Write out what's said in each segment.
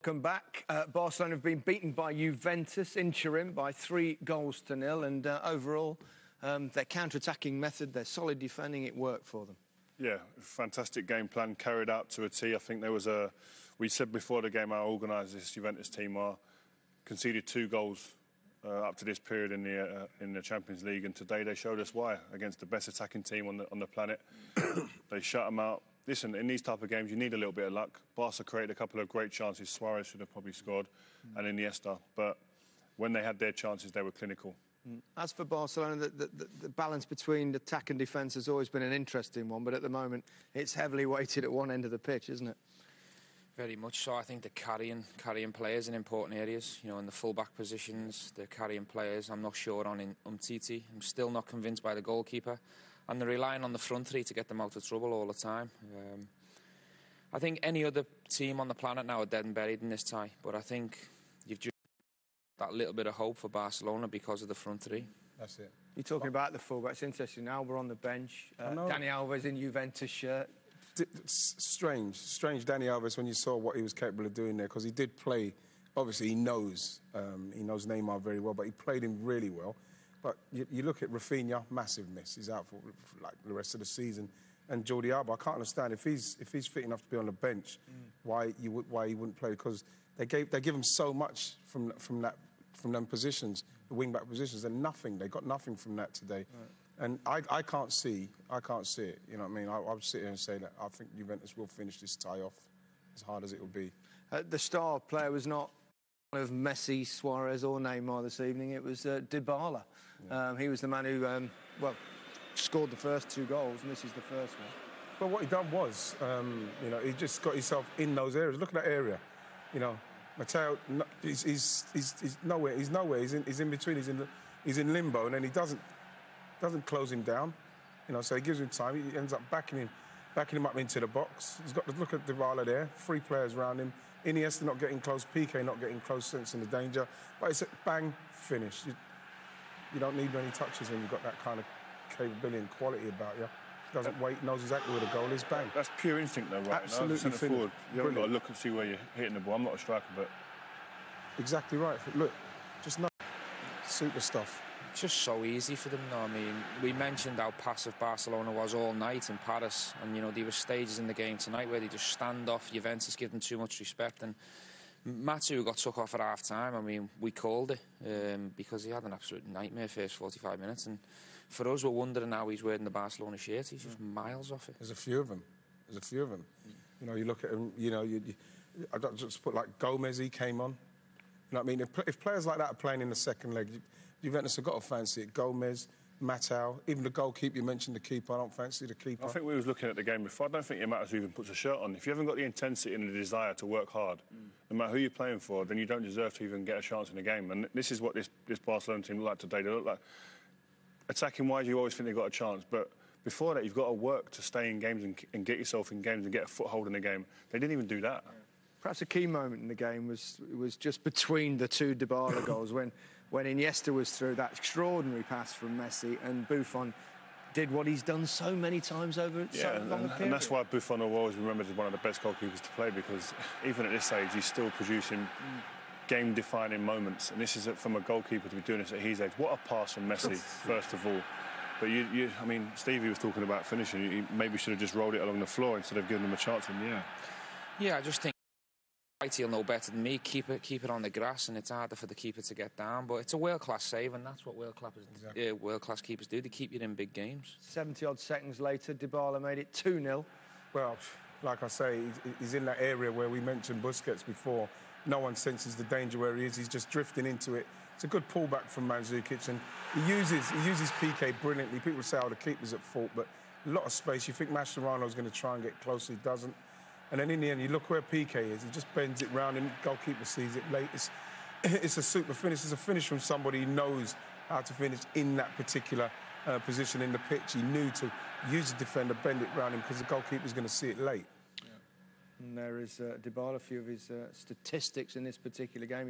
Come back. Barcelona have been beaten by Juventus in Turin by 3-0, and overall, their counter-attacking method, their solid defending, it worked for them. Yeah, fantastic game plan carried out to a T. I think there was a... We said before the game how organised this Juventus team are. Conceded 2 goals up to this period in the Champions League, and today they showed us why. Against the best attacking team on the planet, they shut them out. Listen, in these type of games, you need a little bit of luck. Barca created a couple of great chances. Suarez should have probably scored, and Iniesta. But when they had their chances, they were clinical. As for Barcelona, the balance between attack and defence has always been an interesting one, but at the moment, it's heavily weighted at one end of the pitch, isn't it? Very much so. I think they're carrying players in important areas. You know, in the full-back positions, they're carrying players. I'm not sure on Umtiti. I'm still not convinced by the goalkeeper. And they're relying on the front three to get them out of trouble all the time. I think any other team on the planet now are dead and buried in this tie. But I think you've just that little bit of hope for Barcelona because of the front three. That's it. You're talking about the full-back. It's interesting. Alba on the bench. Dani Alves in Juventus shirt. Strange Dani Alves when you saw what he was capable of doing there, because he did play. Obviously, he knows Neymar very well, but he played him really well. But you look at Rafinha, massive miss. He's out for like the rest of the season. And Jordi Alba, I can't understand if he's fit enough to be on the bench, why he wouldn't play, because they give him so much from them positions, the wing back positions, and nothing. They got nothing from that today. Right. And I can't see it. You know what I mean? I would sit here and say that I think Juventus will finish this tie off as hard as it will be. The star player was not one of Messi, Suarez or Neymar this evening. It was Dybala. Yeah. He was the man who, scored the first 2 goals, and this is the first one. But what he done was, he just got himself in those areas. Look at that area. You know, Mateo, he's nowhere. He's nowhere. He's in between. He's in limbo, and then he doesn't close him down. You know, so he gives him time. He ends up backing him up into the box. He's got to look at Dybala there. 3 players around him. Iniesta not getting close. Piqué not getting close, sensing the danger. But it's a bang, finish. You don't need many touches when you've got that kind of capability and quality about you. Doesn't wait, knows exactly where the goal is, bang. That's pure instinct though, right? Absolutely forward. You haven't got to look and see where you're hitting the ball. I'm not a striker, but... Exactly right. Look, just no super stuff. It's just so easy for them now. I mean, we mentioned how passive Barcelona was all night in Paris, and, you know, there were stages in the game tonight where they just stand off Juventus, give them too much respect, and Mathieu got took off at half-time. I mean, we called it because he had an absolute nightmare first 45 minutes, and for us, we're wondering how he's wearing the Barcelona shirt. He's just miles off it. There's a few of them. You know, you look at him, you know, I don't just put like Gomez, he came on. You know what I mean? If players like that are playing in the second leg, Juventus have got to fancy it. Gomez, Mateo, even the goalkeeper, you mentioned the keeper, I don't fancy the keeper. I think we was looking at the game before. I don't think it matters who even puts a shirt on. If you haven't got the intensity and the desire to work hard, no matter who you're playing for, then you don't deserve to even get a chance in the game. And this is what this Barcelona team look like today. They look like, attacking-wise, you always think they've got a chance, but before that, you've got to work to stay in games and get yourself in games and get a foothold in the game. They didn't even do that. Perhaps a key moment in the game was just between the 2 Dybala goals when Iniesta was through that extraordinary pass from Messi, and Buffon did what he's done so many times over so long a period. And that's why Buffon will always remembered as one of the best goalkeepers to play, because even at this age, he's still producing game-defining moments. And this is from a goalkeeper to be doing this at his age. What a pass from Messi, first of all. But I mean, Stevie was talking about finishing. He maybe should have just rolled it along the floor instead of giving him a chance in the air. Yeah, I just think he'll know better than me. Keep it on the grass, and it's harder for the keeper to get down. But it's a world-class save, and that's what world-class keepers do. They keep you in big games. 70-odd seconds later, Dybala made it 2-0. Well, like I say, he's in that area where we mentioned Busquets before. No one senses the danger where he is. He's just drifting into it. It's a good pullback from Mandzukic, and he uses Piqué brilliantly. People say, oh, the keeper's at fault, but a lot of space. You think Mascherano's going to try and get close, he doesn't. And then in the end, you look where Piqué is. He just bends it round, and goalkeeper sees it late. It's a super finish. It's a finish from somebody who knows how to finish in that particular position in the pitch. He knew to use the defender, bend it round him, because the goalkeeper's going to see it late. And there is Dybala, a few of his statistics in this particular game.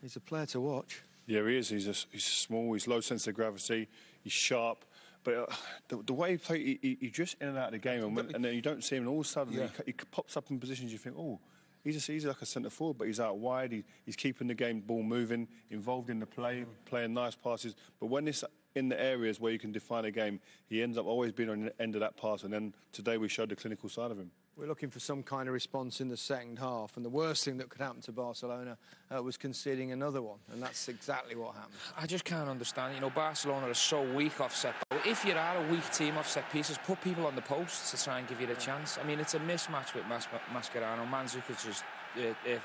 He's a player to watch. Yeah, he is. He's small, he's low sense of gravity, he's sharp. But the way he plays, he just in and out of the game, and then you don't see him, and all of a sudden he pops up in positions you think, oh, he's like a centre forward, but he's out wide. He's keeping the game ball moving, involved in the play, playing nice passes. But when it's in the areas where you can define a game, he ends up always being on the end of that pass. And then today we showed the clinical side of him. We're looking for some kind of response in the second half, and the worst thing that could happen to Barcelona was conceding another one, and that's exactly what happened. I just can't understand. You know, Barcelona is so weak off set. If you are a weak team off set pieces, put people on the post to try and give you the chance. I mean, it's a mismatch with Mascherano. Mandzukic is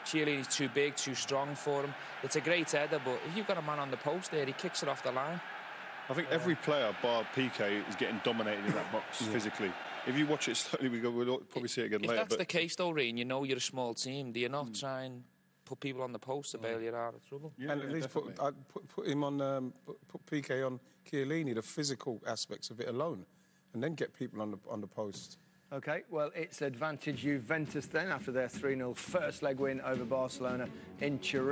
Chiellini's too big, too strong for him. It's a great header, but if you've got a man on the post there, he kicks it off the line. I think every player, bar Piqué, is getting dominated in that box physically. If you watch it slowly, we'll probably see it again later. If that's the case, though, Reen, you know you're a small team. Do you not try and put people on the post to bail you out of trouble? Yeah, and at least put him on, put Piqué on Chiellini, the physical aspects of it alone, and then get people on the post. OK, well, it's advantage Juventus then after their 3-0 first leg win over Barcelona in Turin.